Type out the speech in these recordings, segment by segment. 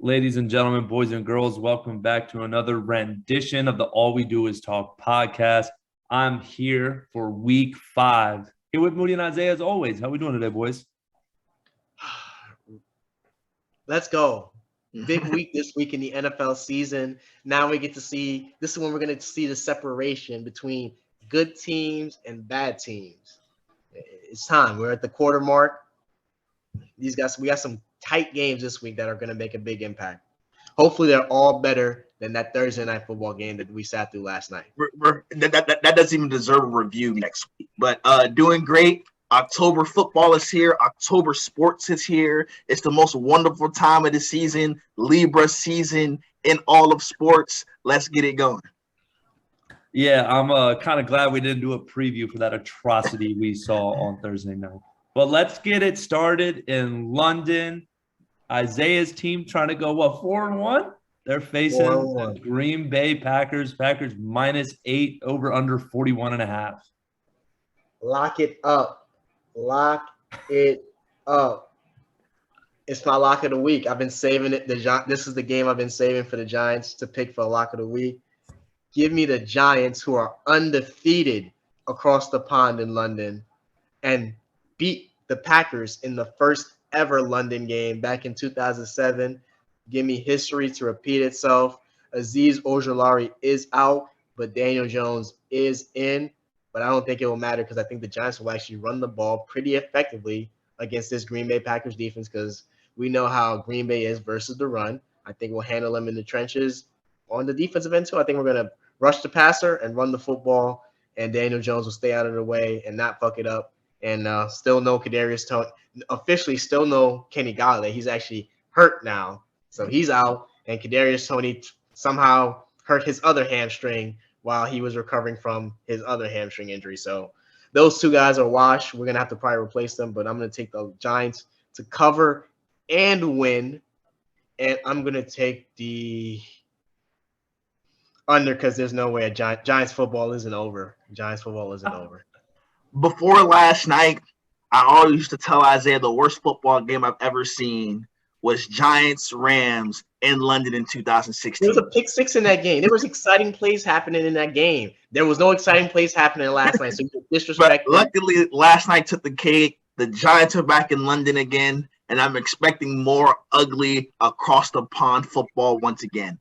Ladies and gentlemen, boys and girls, welcome back to another rendition of the All We Do Is Talk podcast. I'm here for week 5. Here with Moody and Isaiah as always. How we doing today, boys? Let's go. Big week this week in the NFL season. Now we get to see, this is when we're going to see the separation between good teams and bad teams. It's time. We're at the quarter mark. We got some tight games this week that are going to make a big impact. Hopefully they're all better than that Thursday night football game that we sat through last night. That doesn't even deserve a review next week. But doing great. October football is here. October sports is here. It's the most wonderful time of the season, Libra season in all of sports. Let's get it going. Yeah, I'm kind of glad we didn't do a preview for that atrocity we saw on Thursday night. But let's get it started in London. Isaiah's team trying to go, 4-1? They're facing the Green Bay Packers. Packers -8 over under 41.5. Lock it up. Lock it up. It's my lock of the week. I've been saving it. This is the game I've been saving for the Giants to pick for a lock of the week. Give me the Giants, who are undefeated across the pond in London, and beat the Packers in the first ever London game back in 2007. Give me history to repeat itself. Azeez Ojulari is out, but Daniel Jones is in. But I don't think it will matter because I think the Giants will actually run the ball pretty effectively against this Green Bay Packers defense because we know how Green Bay is versus the run. I think we'll handle them in the trenches on the defensive end too. I think we're going to rush the passer and run the football, and Daniel Jones will stay out of the way and not fuck it up. And still no Kadarius Toney. Officially still no Kenny Golladay. He's actually hurt now. So he's out. And Kadarius Toney somehow hurt his other hamstring while he was recovering from his other hamstring injury. So those two guys are washed. We're going to have to probably replace them. But I'm going to take the Giants to cover and win. And I'm going to take the under because there's no way Giants football isn't over. Giants football isn't over. Before last night, I always used to tell Isaiah the worst football game I've ever seen was Giants-Rams in London in 2016. There was a pick six in that game. There was exciting plays happening in that game. There was no exciting plays happening last night, so you disrespect. But luckily, last night took the cake. The Giants are back in London again, and I'm expecting more ugly across-the-pond football once again.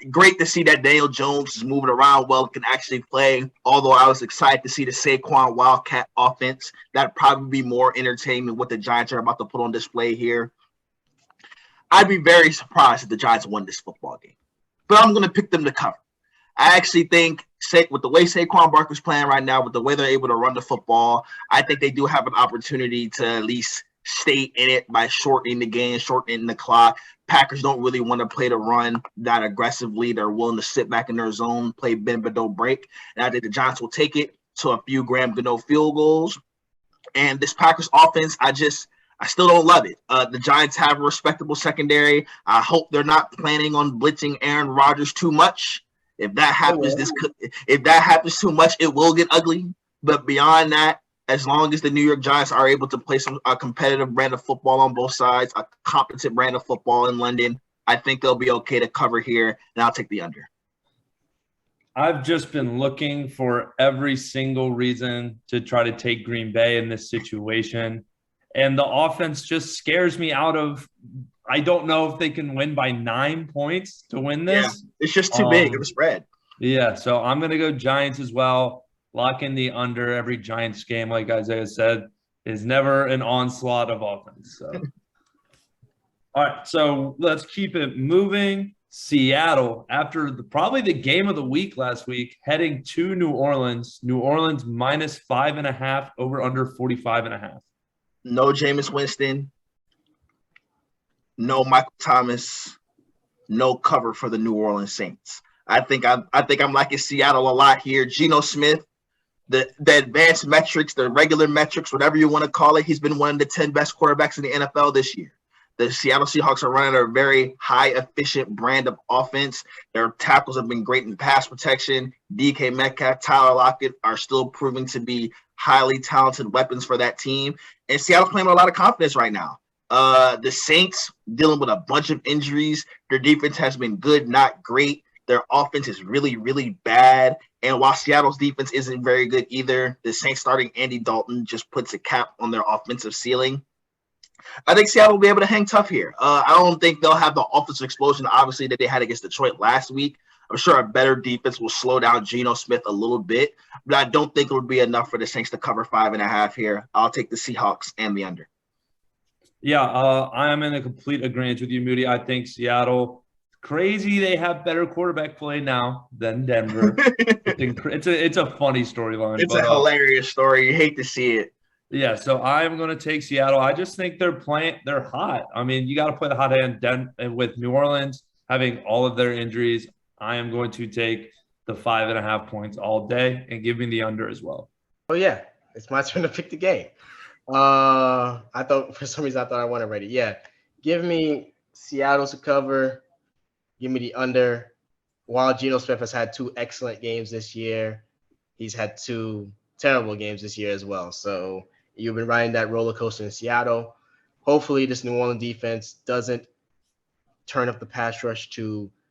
Great to see that Daniel Jones is moving around well, can actually play, although I was excited to see the Saquon Wildcat offense. That'd probably be more entertaining than what the Giants are about to put on display here. I'd be very surprised if the Giants won this football game, but I'm going to pick them to cover. I actually think with the way Saquon Barkley's playing right now, with the way they're able to run the football, I think they do have an opportunity to at least stay in it by shortening the game, shortening the clock. Packers don't really want to play the run that aggressively. They're willing to sit back in their zone, play bend but don't break. And I think the Giants will take it to a few Graham Gano field goals. And this Packers offense, I still don't love it. The Giants have a respectable secondary. I hope they're not planning on blitzing Aaron Rodgers too much. If that happens too much, it will get ugly. But beyond that, as long as the New York Giants are able to play a competitive brand of football on both sides, a competent brand of football in London, I think they'll be okay to cover here, and I'll take the under. I've just been looking for every single reason to try to take Green Bay in this situation, and the offense just scares me out of – I don't know if they can win by 9 points to win this. Yeah, it's just too big of a spread. Yeah, so I'm going to go Giants as well. Lock in the under. Every Giants game, like Isaiah said, is never an onslaught of offense. So. All right, so let's keep it moving. Seattle, after probably the game of the week last week, heading to New Orleans. New Orleans -5.5 over under 45.5. No Jameis Winston. No Michael Thomas. No cover for the New Orleans Saints. I think I'm liking Seattle a lot here. Geno Smith. The advanced metrics, the regular metrics, whatever you want to call it, he's been one of the 10 best quarterbacks in the NFL this year. The Seattle Seahawks are running a very high efficient brand of offense. Their tackles have been great in pass protection. DK Metcalf, Tyler Lockett are still proving to be highly talented weapons for that team. And Seattle's playing with a lot of confidence right now. The Saints dealing with a bunch of injuries. Their defense has been good, not great. Their offense is really, really bad. And while Seattle's defense isn't very good either, the Saints starting Andy Dalton just puts a cap on their offensive ceiling. I think Seattle will be able to hang tough here. I don't think they'll have the offensive explosion, obviously, that they had against Detroit last week. I'm sure a better defense will slow down Geno Smith a little bit, but I don't think it would be enough for the Saints to cover 5.5 here. I'll take the Seahawks and the under. Yeah, I am in a complete agreement with you, Moody. I think Seattle, crazy they have better quarterback play now than Denver. It's a funny storyline. It's a hilarious story. You hate to see it. Yeah, so I'm going to take Seattle. I just think they're hot. I mean, you got to play the hot hand with New Orleans having all of their injuries. I am going to take the 5.5 points all day and give me the under as well. Oh, yeah. It's my turn to pick the game. I thought for some reason I won already. Yeah. Give me Seattle to cover. Give me the under. While Geno Smith has had 2 excellent games this year, he's had 2 terrible games this year as well. So you've been riding that roller coaster in Seattle. Hopefully this New Orleans defense doesn't turn up the pass rush to –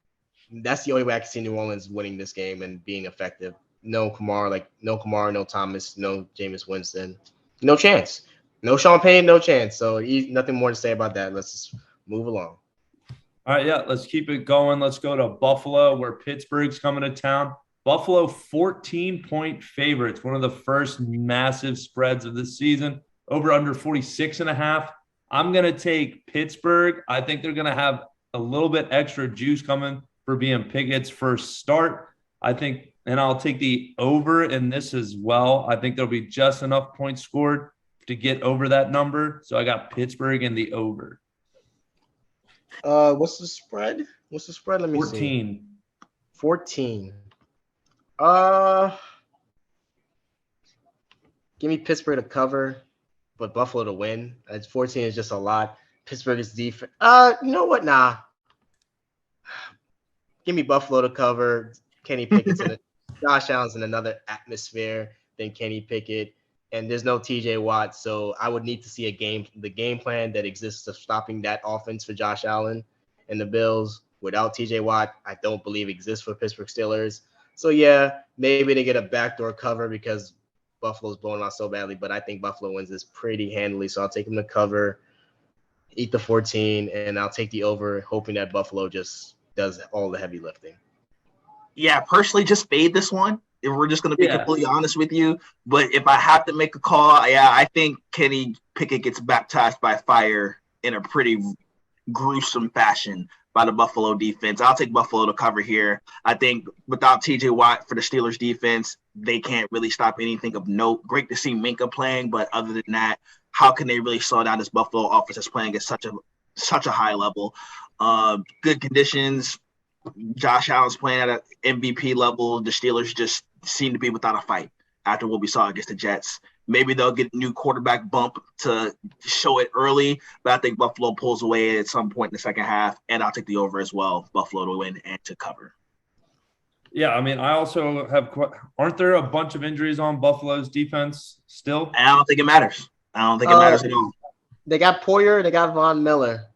that's the only way I can see New Orleans winning this game and being effective. No Kamara, no Thomas, no Jameis Winston. No chance. No Sean Payne, no chance. So nothing more to say about that. Let's just move along. All right, yeah, let's keep it going. Let's go to Buffalo, where Pittsburgh's coming to town. Buffalo, 14-point favorites, one of the first massive spreads of the season, over under 46.5. I'm going to take Pittsburgh. I think they're going to have a little bit extra juice coming for being Pickett's first start. And I'll take the over in this as well. I think there'll be just enough points scored to get over that number. So I got Pittsburgh in the over. What's the spread? Let me see. 14. Give me Pittsburgh to cover, but Buffalo to win. 14 is just a lot. Pittsburgh is defense. You know what? Nah. Give me Buffalo to cover. Kenny Pickett's in it. Josh Allen's in another atmosphere than Kenny Pickett, and there's no TJ Watt, so I would need to see the game plan that exists of stopping that offense for Josh Allen and the Bills without TJ Watt. I don't believe exists for Pittsburgh Steelers. So yeah, maybe they get a backdoor cover because Buffalo's blowing out so badly, but I think Buffalo wins this pretty handily, so I'll take them to cover, eat the 14, and I'll take the over, hoping that Buffalo just does all the heavy lifting. Yeah, personally, just fade this one. If we're just going to be completely honest with you. But if I have to make a call, I think Kenny Pickett gets baptized by fire in a pretty gruesome fashion by the Buffalo defense. I'll take Buffalo to cover here. I think without TJ Watt for the Steelers defense, they can't really stop anything of note. Great to see Minka playing, but other than that, how can they really slow down this Buffalo offense that's playing at such a high level? Good conditions. Josh Allen's playing at an MVP level. The Steelers just seem to be without a fight after what we saw against the Jets. Maybe they'll get a new quarterback bump to show it early, but I think Buffalo pulls away at some point in the second half, and I'll take the over as well, Buffalo to win and to cover. Yeah, I mean, I also have – aren't there a bunch of injuries on Buffalo's defense still? I don't think it matters. I don't think it matters at all. They got Poyer. They got Von Miller.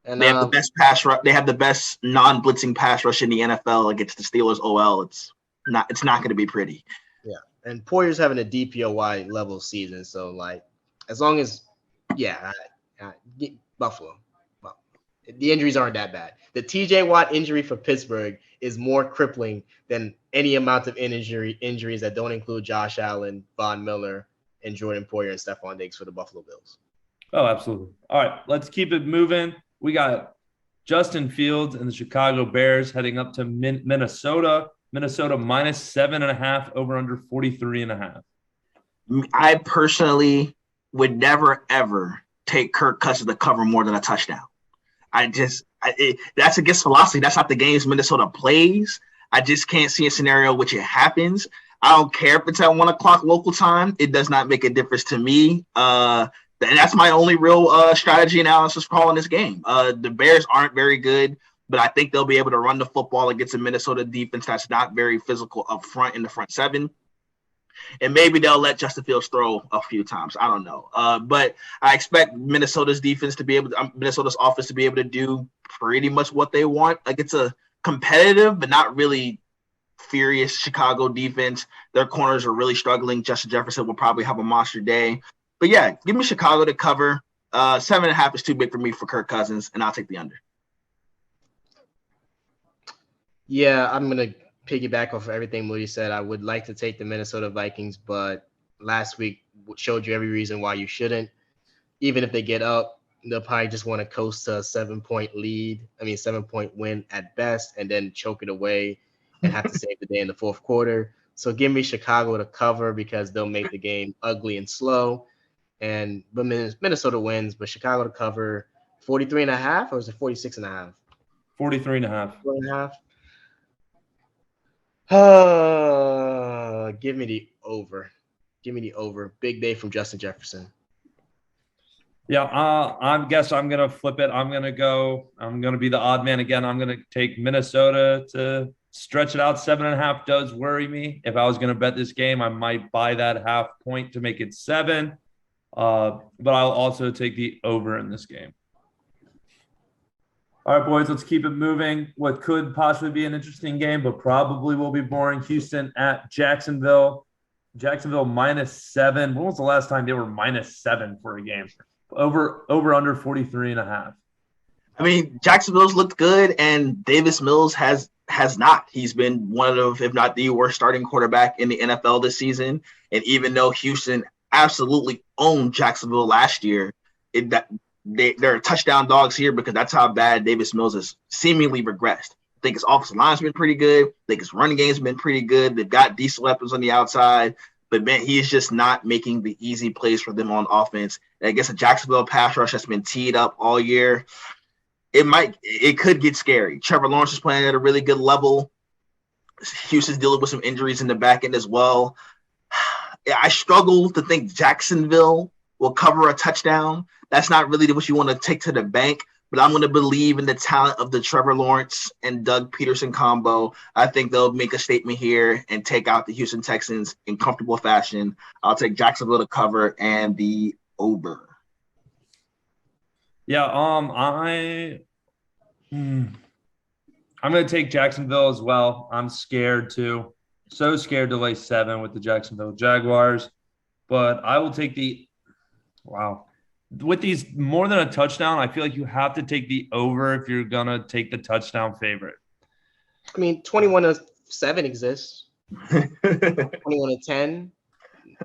And they have the best pass rush. They have the best non-blitzing pass rush in the NFL against the Steelers OL. It's not going to be pretty. Yeah, and Poyer's having a DPOY level season, so as long as Buffalo. The injuries aren't that bad. The TJ Watt injury for Pittsburgh is more crippling than any amount of injuries that don't include Josh Allen, Von Miller, and Jordan Poyer and Stephon Diggs for the Buffalo Bills. Oh, absolutely. All right, let's keep it moving. We got Justin Fields and the Chicago Bears heading up to Minnesota. Minnesota minus 7.5 over under 43.5. I personally would never, ever take Kirk Cousins to cover more than a touchdown. That's against philosophy. That's not the games Minnesota plays. I just can't see a scenario which it happens. I don't care if it's at 1 o'clock local time. It does not make a difference to me. And that's my only real strategy analysis call in this game. The Bears aren't very good, but I think they'll be able to run the football against a Minnesota defense that's not very physical up front in the front seven. And maybe they'll let Justin Fields throw a few times. I don't know. But I expect Minnesota's offense to be able to do pretty much what they want. Like, it's a competitive but not really furious Chicago defense. Their corners are really struggling. Justin Jefferson will probably have a monster day. But yeah, give me Chicago to cover. 7.5 is too big for me for Kirk Cousins, and I'll take the under. Yeah, I'm going to piggyback off of everything Moody said. I would like to take the Minnesota Vikings, but last week showed you every reason why you shouldn't. Even if they get up, they'll probably just want to coast to a 7-point win at best, and then choke it away and have to save the day in the fourth quarter. So give me Chicago to cover because they'll make the game ugly and slow. But Minnesota wins, but Chicago to cover 43.5, or is it 46.5? 43.5. 4.5. Give me the over. Give me the over. Big day from Justin Jefferson. Yeah, I guess I'm going to flip it. I'm going to be the odd man again. I'm going to take Minnesota to stretch it out. 7.5 does worry me. If I was going to bet this game, I might buy that half point to make it 7. But I'll also take the over in this game. All right, boys, let's keep it moving. What could possibly be an interesting game, but probably will be boring. Houston at Jacksonville. Jacksonville -7. When was the last time they were -7 for a game? Over under 43.5. I mean, Jacksonville's looked good, and Davis Mills has not. He's been one of, if not the worst starting quarterback in the NFL this season. And even though Houston absolutely owned Jacksonville last year, they're touchdown dogs here because that's how bad Davis Mills has seemingly regressed. I think his offensive line's been pretty good. I think his running game's been pretty good. They've got decent weapons on the outside. But, man, he is just not making the easy plays for them on offense. And I guess the Jacksonville pass rush has been teed up all year. It could get scary. Trevor Lawrence is playing at a really good level. Houston's dealing with some injuries in the back end as well. I struggle to think Jacksonville will cover a touchdown. That's not really what you want to take to the bank, but I'm going to believe in the talent of the Trevor Lawrence and Doug Peterson combo. I think they'll make a statement here and take out the Houston Texans in comfortable fashion. I'll take Jacksonville to cover and the over. Yeah, I'm going to take Jacksonville as well. I'm scared too. So scared to lay 7 with the Jacksonville Jaguars. But I will take with these more than a touchdown, I feel like you have to take the over if you're going to take the touchdown favorite. I mean, 21-7 exists. 21-10.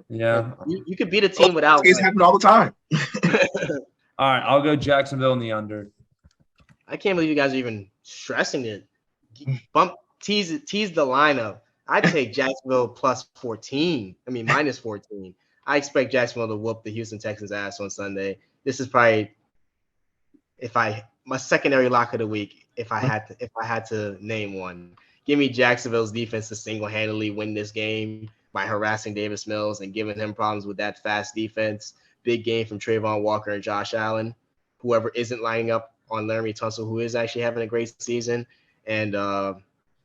Yeah. You could beat a team without. It's happening all the time. All right, I'll go Jacksonville in the under. I can't believe you guys are even stressing it. Tease the lineup. I'd take Jacksonville -14. I mean, -14. I expect Jacksonville to whoop the Houston Texans ass on Sunday. This is probably my secondary lock of the week if I had to name one. Give me Jacksonville's defense to single-handedly win this game by harassing Davis Mills and giving him problems with that fast defense. Big game from Trayvon Walker and Josh Allen. Whoever isn't lining up on Laramie Tunsil, who is actually having a great season. And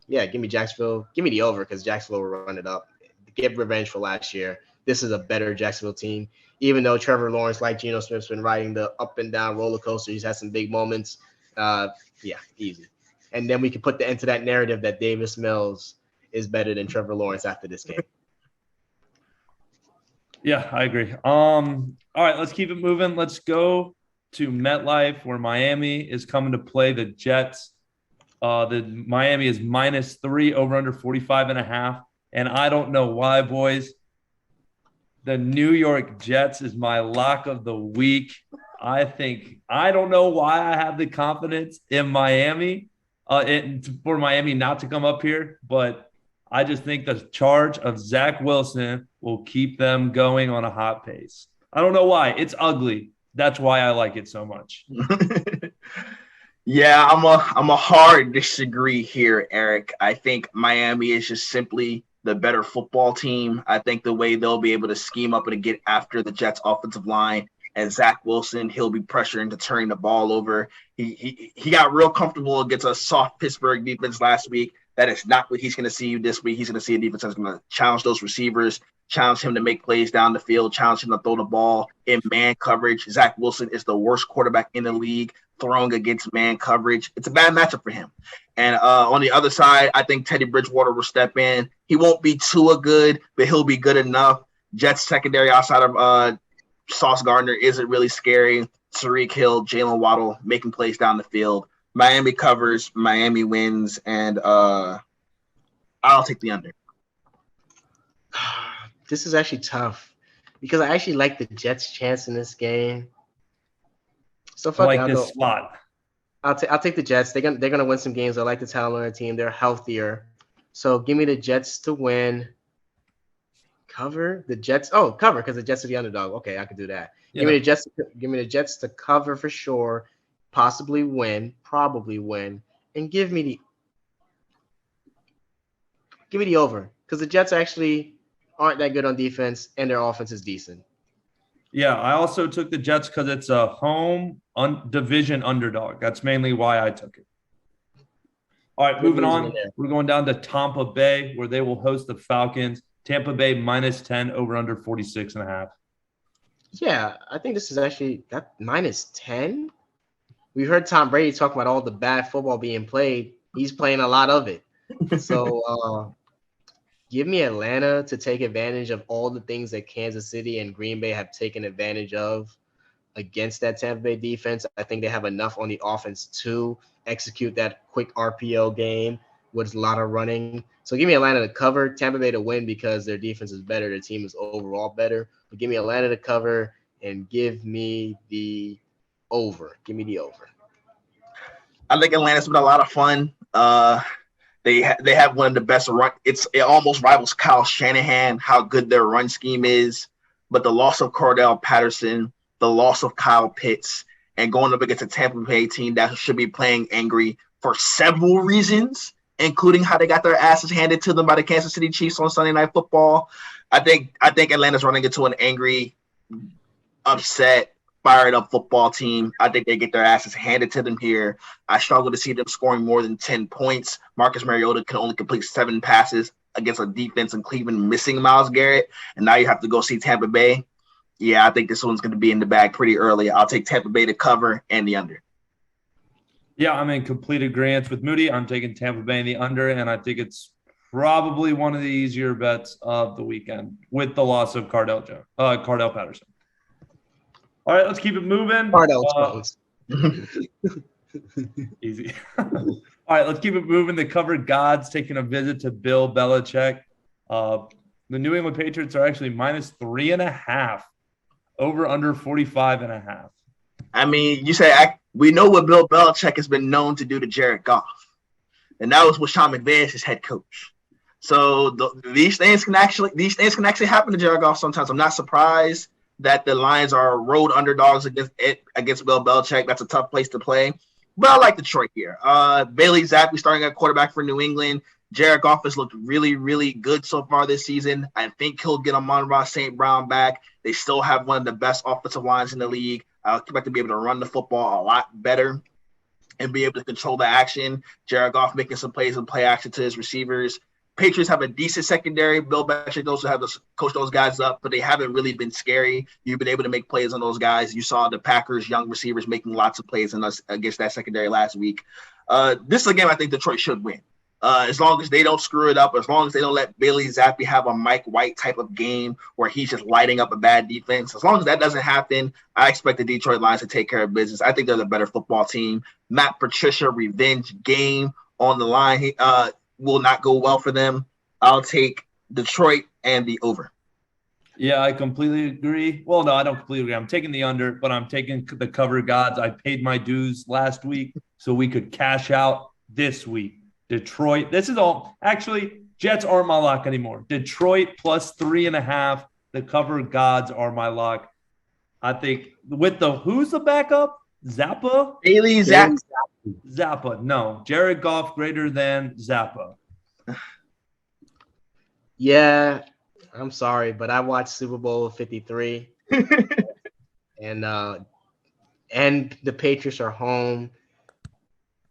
give me Jacksonville. Give me the over because Jacksonville will run it up. Get revenge for last year. This is a better Jacksonville team. Even though Trevor Lawrence, like Geno Smith's been riding the up and down roller coaster, he's had some big moments. Easy. And then we can put the end to that narrative that Davis Mills is better than Trevor Lawrence after this game. Yeah, I agree. All right, let's keep it moving. Let's go to MetLife where Miami is coming to play the Jets. The Miami is -3 over under 45.5. And I don't know why, boys. The New York Jets is my lock of the week. I don't know why I have the confidence in Miami, for Miami not to come up here, but I just think the charge of Zach Wilson will keep them going on a hot pace. I don't know why. It's ugly. That's why I like it so much. Yeah, I'm a hard disagree here, Eric. I think Miami is just simply the better football team. I think the way they'll be able to scheme up and to get after the Jets offensive line and Zach Wilson, he'll be pressuring to turn the ball over. He got real comfortable against a soft Pittsburgh defense last week. That is not what he's going to see this week. He's going to see a defense that's going to challenge those receivers. challenge him to make plays down the field, challenge him to throw the ball in man coverage. Zach Wilson is the worst quarterback in the league throwing against man coverage. It's a bad matchup for him. And on the other side, I think Teddy Bridgewater will step in. He won't be too good, but he'll be good enough. Jets secondary outside of Sauce Gardner isn't really scary. Tyreek Hill, Jalen Waddle making plays down the field. Miami covers, Miami wins, and I'll take the under. This is actually tough because I actually like the Jets' chance in this game. So I like this spot. I'll take the Jets. They're gonna win some games. I like the talent on their team. They're healthier. So give me the Jets to win. Cover the Jets. Oh, cover because the Jets are the underdog. Okay, I can do that. Yeah. Give me the Jets to cover for sure. Possibly win, probably win, and give me the over because the Jets actually aren't that good on defense and their offense is decent. Yeah, I also took the Jets because it's a home division underdog. That's mainly why I took it. All right, moving on. We're going down to Tampa Bay where they will host the Falcons. Tampa Bay -10 over under 46.5. Yeah, I think this is actually that -10. We heard Tom Brady talk about all the bad football being played. He's playing a lot of it. So give me Atlanta to take advantage of all the things that Kansas City and Green Bay have taken advantage of against that Tampa Bay defense. I think they have enough on the offense to execute that quick RPO game with a lot of running. So give me Atlanta to cover, Tampa Bay to win because their defense is better. Their team is overall better. But give me Atlanta to cover and give me the over. Give me the over. I think Atlanta's been a lot of fun. They have one of the best run. It almost rivals Kyle Shanahan, how good their run scheme is. But the loss of Cordell Patterson, the loss of Kyle Pitts, and going up against a Tampa Bay team that should be playing angry for several reasons, including how they got their asses handed to them by the Kansas City Chiefs on Sunday Night Football. I think Atlanta's running into an angry, upset, fired up football team. I think they get their asses handed to them here. I struggle to see them scoring more than 10 points. Marcus Mariota can only complete 7 passes against a defense in Cleveland missing Myles Garrett. And now you have to go see Tampa Bay. Yeah, I think this one's going to be in the bag pretty early. I'll take Tampa Bay to cover and the under. Yeah, I'm in complete agreement with Moody. I'm taking Tampa Bay in the under, and I think it's probably one of the easier bets of the weekend with the loss of Cordell Patterson. All right, let's keep it moving. Easy. All right, let's keep it moving. The covered gods taking a visit to Bill Belichick. The New England Patriots are actually -3.5 over under 45.5. I mean, you say we know what Bill Belichick has been known to do to Jared Goff, and that was with Sean McVay as his head coach. So these things can actually happen to Jared Goff sometimes. I'm not surprised that the Lions are road underdogs against Bill Belichick. That's a tough place to play. But I like Detroit here. Bailey Zappi starting at quarterback for New England. Jared Goff has looked really, really good so far this season. I think he'll get Amon-Ra St. Brown back. They still have one of the best offensive lines in the league. I expect to be able to run the football a lot better and be able to control the action. Jared Goff making some plays and play action to his receivers. Patriots have a decent secondary. Bill Belichick knows to have to coach those guys up, but they haven't really been scary. You've been able to make plays on those guys. You saw the Packers' young receivers making lots of plays against that secondary last week. This is a game I think Detroit should win. As long as they don't screw it up, as long as they don't let Bailey Zappi have a Mike White type of game where he's just lighting up a bad defense, as long as that doesn't happen, I expect the Detroit Lions to take care of business. I think they're the better football team. Matt Patricia revenge game on the line. He will not go well for them. I'll take Detroit and the over. Yeah, I completely agree. Well, no, I don't completely agree. I'm taking the under, but I'm taking the cover gods. I paid my dues last week so we could cash out this week. Detroit. This is all actually Jets aren't my lock anymore. Detroit +3.5. The cover gods are my lock. I think with who's the backup? Zappa? Bailey Zappi. Zappa. No. Jared Goff greater than Zappa. Yeah, I'm sorry, but I watched Super Bowl 53 and the Patriots are home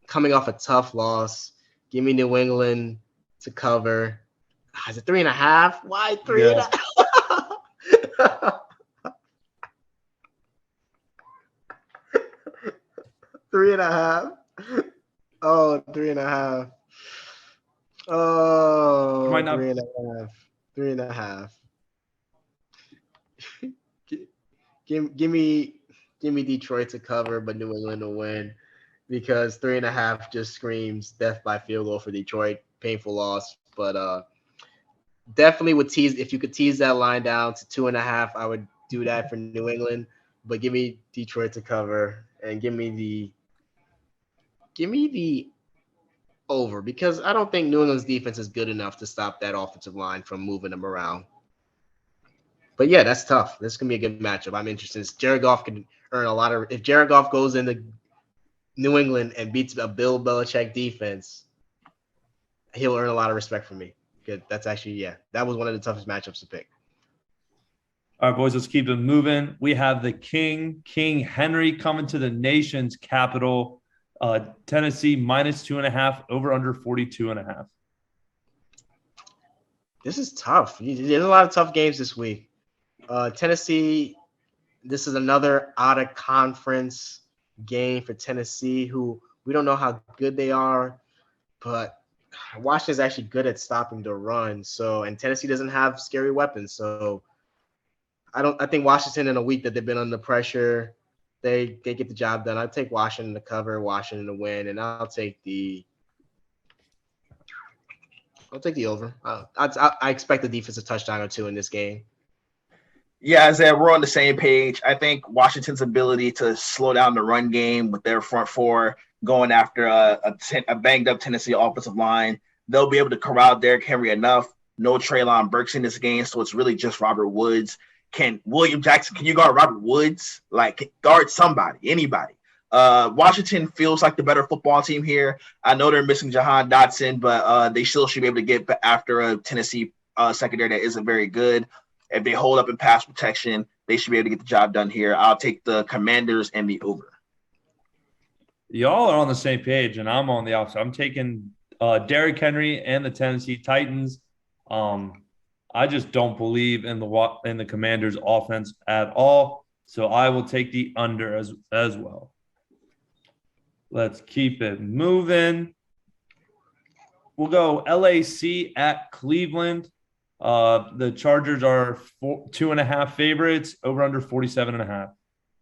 coming off a tough loss. Give me New England to cover. Is it 3.5? Why 3.5? Three and a half. Oh, 3.5. Oh, Might not- 3.5. 3.5. Give me Detroit to cover, but New England to win, because 3.5 just screams death by field goal for Detroit. Painful loss, but definitely would tease. If you could tease that line down to 2.5, I would do that for New England. But give me Detroit to cover, and give me the over, because I don't think New England's defense is good enough to stop that offensive line from moving them around. But yeah, that's tough. This is gonna be a good matchup. I'm interested. Jared Goff can earn a lot of. If Jared Goff goes into New England and beats a Bill Belichick defense, he'll earn a lot of respect from me. Good. That's actually, that was one of the toughest matchups to pick. All right, boys, let's keep it moving. We have the King Henry, coming to the nation's capital. Tennessee -2.5, over under 42.5. This is tough. There's a lot of tough games this week. Tennessee, this is another out of conference game for Tennessee, who we don't know how good they are, but Washington's actually good at stopping the run. So, and Tennessee doesn't have scary weapons. So I think Washington, in a week that they've been under pressure, they get the job done. I'll take Washington to cover, Washington to win, and I'll take the over. I expect the defensive touchdown or two in this game. Yeah, Isaiah, we're on the same page. I think Washington's ability to slow down the run game with their front four going after a banged-up Tennessee offensive line, they'll be able to corral Derrick Henry enough. No Treylon Burks in this game, so it's really just Robert Woods. Can William Jackson, can you guard Robert Woods? Like, guard somebody, anybody. Washington feels like the better football team here. I know they're missing Jahan Dotson, but they still should be able to get after a Tennessee secondary that isn't very good. If they hold up in pass protection, they should be able to get the job done here. I'll take the Commanders and the over. Y'all are on the same page, and I'm on the opposite. I'm taking Derrick Henry and the Tennessee Titans. I just don't believe in the Commanders' offense at all, so I will take the under as well. Let's keep it moving. We'll go LAC at Cleveland. The Chargers are 2.5 favorites, over under 47.5.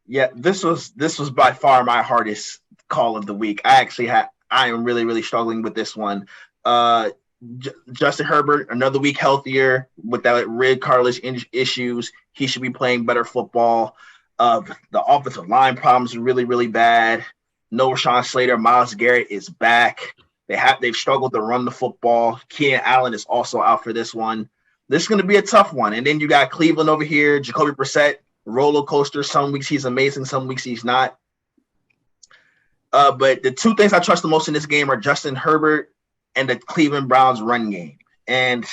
Yeah, this was by far my hardest call of the week. I am really, really struggling with this one. Justin Herbert, another week healthier with that rib cartilage issues. He should be playing better football. The offensive line problems are really, really bad. No Rashawn Slater. Myles Garrett is back. They've struggled to run the football. Keenan Allen is also out for this one. This is going to be a tough one. And then you got Cleveland over here, Jacoby Brissett, roller coaster. Some weeks he's amazing, some weeks he's not. But the two things I trust the most in this game are Justin Herbert and the Cleveland Browns run game. And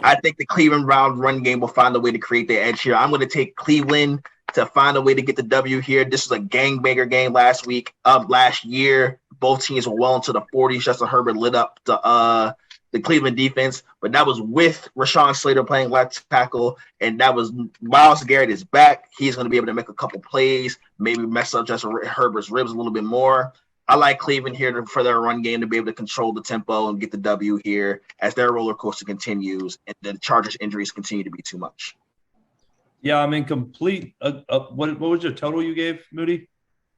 I think the Cleveland Browns run game will find a way to create the edge here. I'm going to take Cleveland to find a way to get the W here. This was a gangbanger game last year. Both teams were well into the 40s. Justin Herbert lit up the Cleveland defense, but that was with Rashawn Slater playing left tackle, and that was Myles Garrett is back. He's going to be able to make a couple plays, maybe mess up Justin Herbert's ribs a little bit more. I like Cleveland here for their run game to be able to control the tempo and get the W here as their roller coaster continues and the Chargers injuries continue to be too much. Yeah, I'm in complete what was your total you gave, Moody?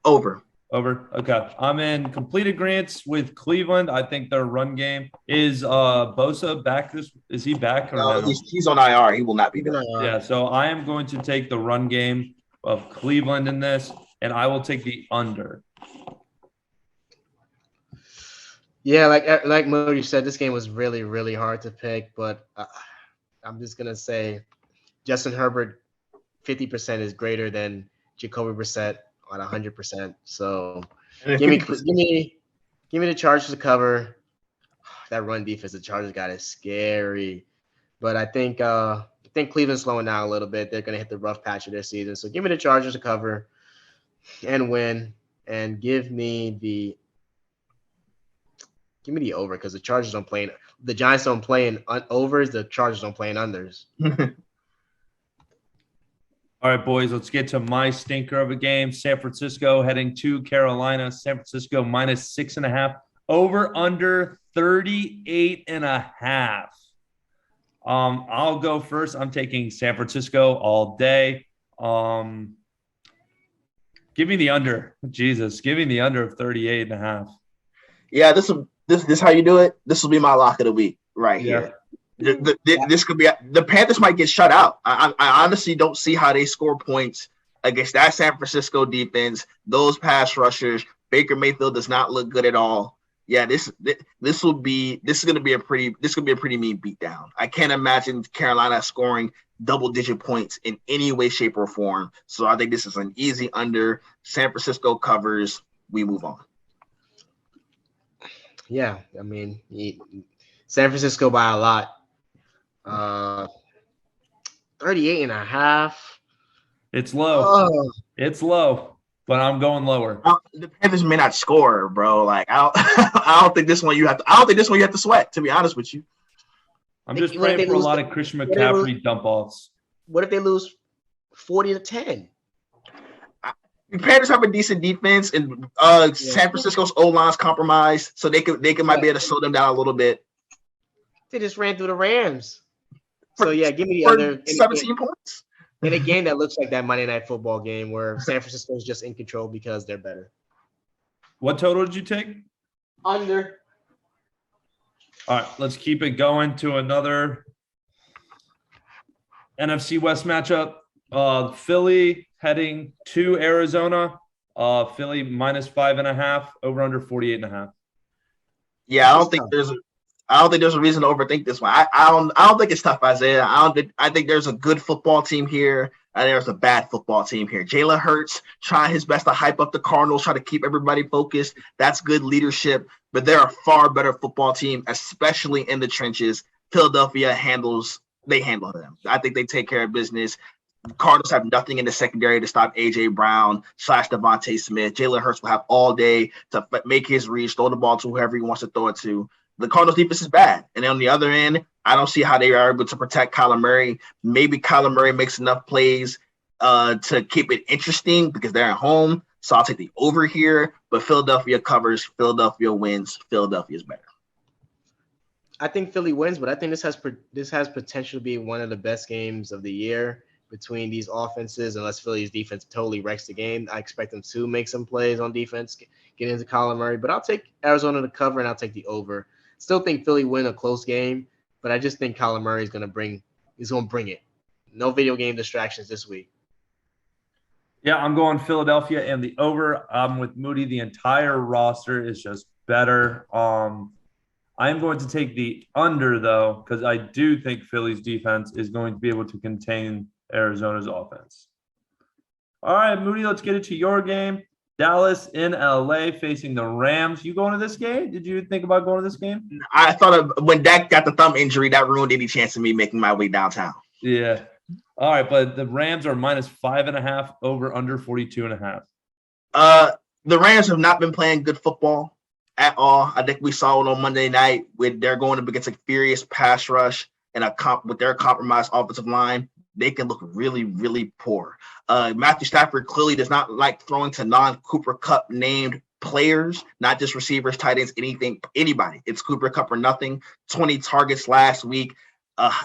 Over. Okay. I'm in complete agreement with Cleveland. I think their run game is Bosa back is he back or no? He's on IR. He will not be there. Yeah, so I am going to take the run game of Cleveland in this, and I will take the under. Yeah, like Moody said, this game was really, really hard to pick, but I'm just gonna say Justin Herbert 50% is greater than Jacoby Brissett at 100%. So give me the Chargers to cover. That run defense the Chargers got is scary, but I think Cleveland's slowing down a little bit. They're gonna hit the rough patch of their season. So give me the Chargers to cover and win, and give me the over, because the Chargers don't play. The Giants don't play in overs. The Chargers don't play in unders. All right, boys, let's get to my stinker of a game. San Francisco heading to Carolina. San Francisco minus 6.5. Over under 38.5. I'll go first. I'm taking San Francisco all day. Give me the under. Jesus, give me the under of 38.5. Yeah, this how you do it. This will be my lock of the week right here. This could be the Panthers might get shut out. I honestly don't see how they score points against that San Francisco defense. Those pass rushers. Baker Mayfield does not look good at all. Yeah, this is gonna be a pretty mean beatdown. I can't imagine Carolina scoring double-digit points in any way, shape, or form. So I think this is an easy under. San Francisco covers. We move on. Yeah, I mean, San Francisco by a lot. 38.5. It's low. Oh. It's low, but I'm going lower. The Panthers may not score, bro. Like I don't think this one you have to sweat. To be honest with you, I'm just praying for a lot of Christian McCaffrey dump offs. What if they lose 40-10? The Panthers have a decent defense, and San Francisco's O-line's compromised, so they might be able to slow them down a little bit. They just ran through the Rams. So yeah, give me the other 17 points. In a game that looks like that Monday Night Football game where San Francisco is just in control because they're better. What total did you take? Under. All right, let's keep it going to another NFC West matchup. Philly heading to Arizona. Philly minus 5.5, over under 48.5. Yeah, I don't think there's a reason to overthink this one. I don't think it's tough, Isaiah. I think there's a good football team here, and there's a bad football team here. Jalen Hurts trying his best to hype up the Cardinals, try to keep everybody focused. That's good leadership, but they're a far better football team, especially in the trenches. Philadelphia handle them. I think they take care of business. The Cardinals have nothing in the secondary to stop A.J. Brown / Devontae Smith. Jalen Hurts will have all day to make his reads, throw the ball to whoever he wants to throw it to. The Cardinals defense is bad. And on the other end, I don't see how they are able to protect Kyler Murray. Maybe Kyler Murray makes enough plays to keep it interesting because they're at home. So I'll take the over here. But Philadelphia covers. Philadelphia wins. Philadelphia is better. I think Philly wins, but I think this has potential to be one of the best games of the year between these offenses. Unless Philly's defense totally wrecks the game, I expect them to make some plays on defense, get into Kyler Murray. But I'll take Arizona to cover, and I'll take the over. Still think Philly win a close game, but I just think Kyler Murray is going to bring it. No video game distractions this week. Yeah, I'm going Philadelphia and the over. I'm with Moody. The entire roster is just better. I am going to take the under, though, because I do think Philly's defense is going to be able to contain Arizona's offense. All right, Moody, let's get into your game. Dallas in LA facing the Rams. You going to this game? Did you think about going to this game? I thought when Dak got the thumb injury, that ruined any chance of me making my way downtown. Yeah. All right, but the Rams are minus 5.5, over under 42.5. The Rams have not been playing good football at all. I think we saw it on Monday night when they're going up against a furious pass rush and with their compromised offensive line. They can look really, really poor. Matthew Stafford clearly does not like throwing to non-Cooper Kupp named players, not just receivers, tight ends, anybody. It's Cooper Kupp or nothing. 20 targets last week.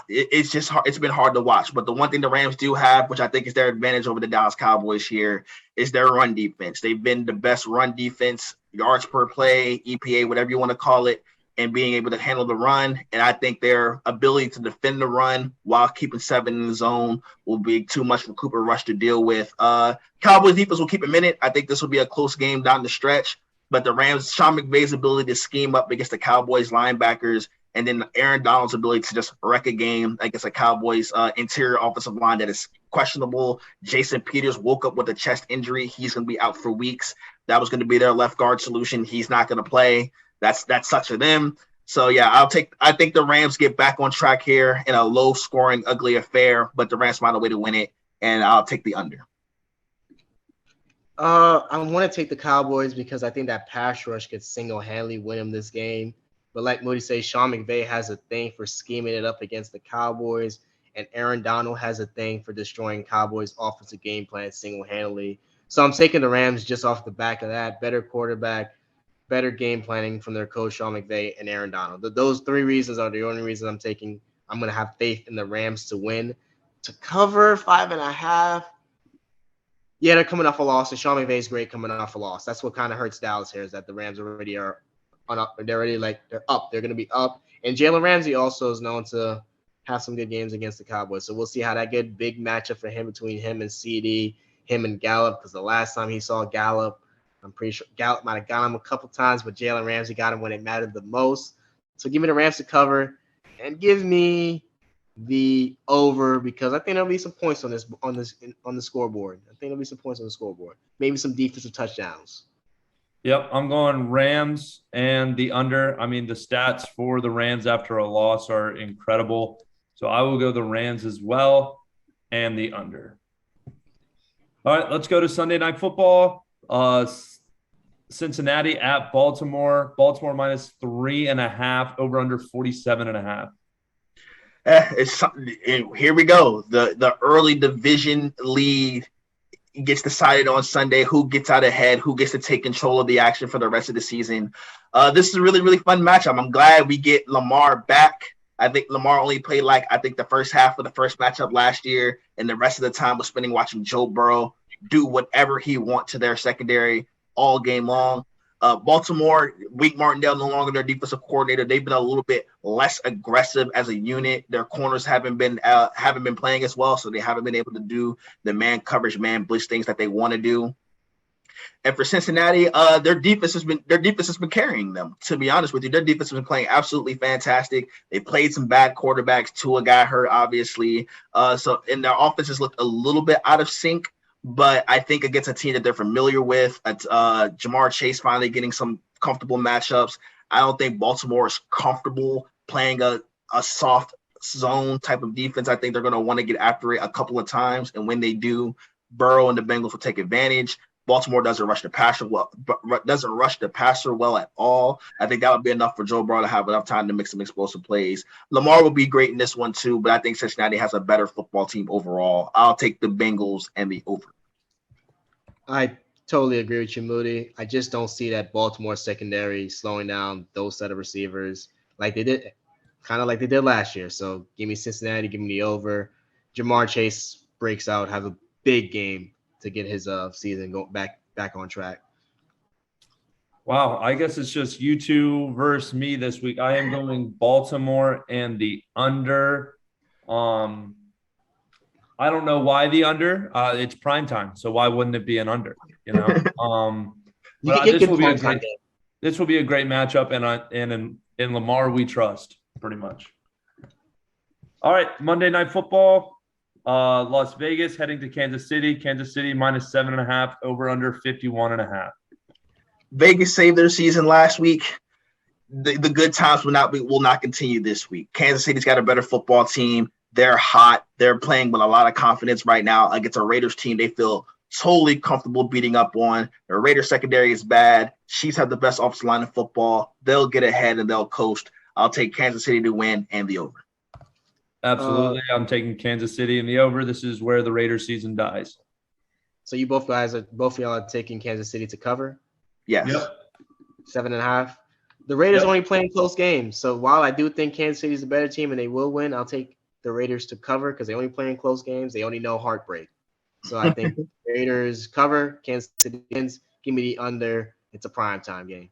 It's just hard. It's been hard to watch. But the one thing the Rams do have, which I think is their advantage over the Dallas Cowboys here, is their run defense. They've been the best run defense, yards per play, EPA, whatever you want to call it, and being able to handle the run. And I think their ability to defend the run while keeping 7 in the zone will be too much for Cooper Rush to deal with. Cowboys defense will keep a minute. I think this will be a close game down the stretch. But the Rams, Sean McVay's ability to scheme up against the Cowboys linebackers, and then Aaron Donald's ability to just wreck a game against a Cowboys interior offensive line that is questionable. Jason Peters woke up with a chest injury. He's going to be out for weeks. That was going to be their left guard solution. He's not going to play. That sucks for them. So yeah, I think the Rams get back on track here in a low scoring, ugly affair, but the Rams find a way to win it, and I'll take the under. I want to take the Cowboys because I think that pass rush could single-handedly win them this game. But like Moody says, Sean McVay has a thing for scheming it up against the Cowboys. and Aaron Donald has a thing for destroying Cowboys' offensive game plan single-handedly. So I'm taking the Rams just off the back of that. Better quarterback, better game planning from their coach, Sean McVay, and Aaron Donald. Those three reasons are the only reasons I'm going to have faith in the Rams to win. To cover 5.5, yeah, they're coming off a loss, and Sean McVay's great coming off a loss. That's what kind of hurts Dallas here is that the Rams already are they're already they're up. They're going to be up. And Jalen Ramsey also is known to have some good games against the Cowboys. So we'll see how that good big matchup for him between him and CD, him and Gallup, because the last time he saw Gallup, I'm pretty sure Gallup might have got him a couple times, but Jalen Ramsey got him when it mattered the most. So give me the Rams to cover and give me the over because I think there'll be some points on the scoreboard. I think there'll be some points on the scoreboard. Maybe some defensive touchdowns. Yep, I'm going Rams and the under. I mean, the stats for the Rams after a loss are incredible. So I will go the Rams as well and the under. All right, let's go to Sunday Night Football. Cincinnati at Baltimore. Baltimore minus 3.5, over under 47.5. Here we go. The early division lead gets decided on Sunday. Who gets out ahead? Who gets to take control of the action for the rest of the season? This is a really, really fun matchup. I'm glad we get Lamar back. I think Lamar only played the first half of the first matchup last year, and the rest of the time was spending watching Joe Burrow do whatever he wants to their secondary all game long. Baltimore, Wink Martindale no longer their defensive coordinator. They've been a little bit less aggressive as a unit. Their corners haven't been playing as well, so they haven't been able to do the man coverage, man blitz things that they want to do. And for Cincinnati, their defense has been carrying them. To be honest with you, their defense has been playing absolutely fantastic. They played some bad quarterbacks. Tua got hurt, obviously. And their offense has looked a little bit out of sync. But I think against a team that they're familiar with, Jamar Chase finally getting some comfortable matchups. I don't think Baltimore is comfortable playing a soft zone type of defense. I think they're going to want to get after it a couple of times. And when they do, Burrow and the Bengals will take advantage. Baltimore doesn't rush the passer well at all. I think that would be enough for Joe Burrow to have enough time to make some explosive plays. Lamar will be great in this one too, but I think Cincinnati has a better football team overall. I'll take the Bengals and the over. I totally agree with you, Moody. I just don't see that Baltimore secondary slowing down those set of receivers like they did last year. So give me Cincinnati, give me the over. Jamar Chase breaks out, have a big game to get his season go back on track. Wow, I guess it's just you two versus me this week. I am going Baltimore and the under. I don't know why the under. It's prime time, so why wouldn't it be an under? You know, this will be a great matchup, and in Lamar we trust pretty much. All right, Monday Night Football. Las Vegas heading to Kansas City. Kansas City minus 7.5, over under 51.5. Vegas saved their season last week. The good times will not continue this week. Kansas City's got a better football team. They're hot. They're playing with a lot of confidence right now against a Raiders team they feel totally comfortable beating up on. The Raiders secondary is bad. Chiefs have the best offensive line in football. They'll get ahead and they'll coast. I'll take Kansas City to win and the over. Absolutely. I'm taking Kansas City in the over. This is where the Raiders season dies. So you both of y'all are taking Kansas City to cover? Yes. Yep. 7.5. The Raiders only playing close games. So while I do think Kansas City is a better team and they will win, I'll take the Raiders to cover because they only play in close games. They only know heartbreak. So I think Raiders cover, Kansas City wins. Give me the under. It's a primetime game.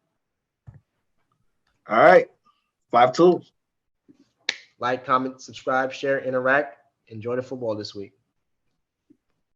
All right. 5 tools. Like, comment, subscribe, share, interact. Enjoy the football this week.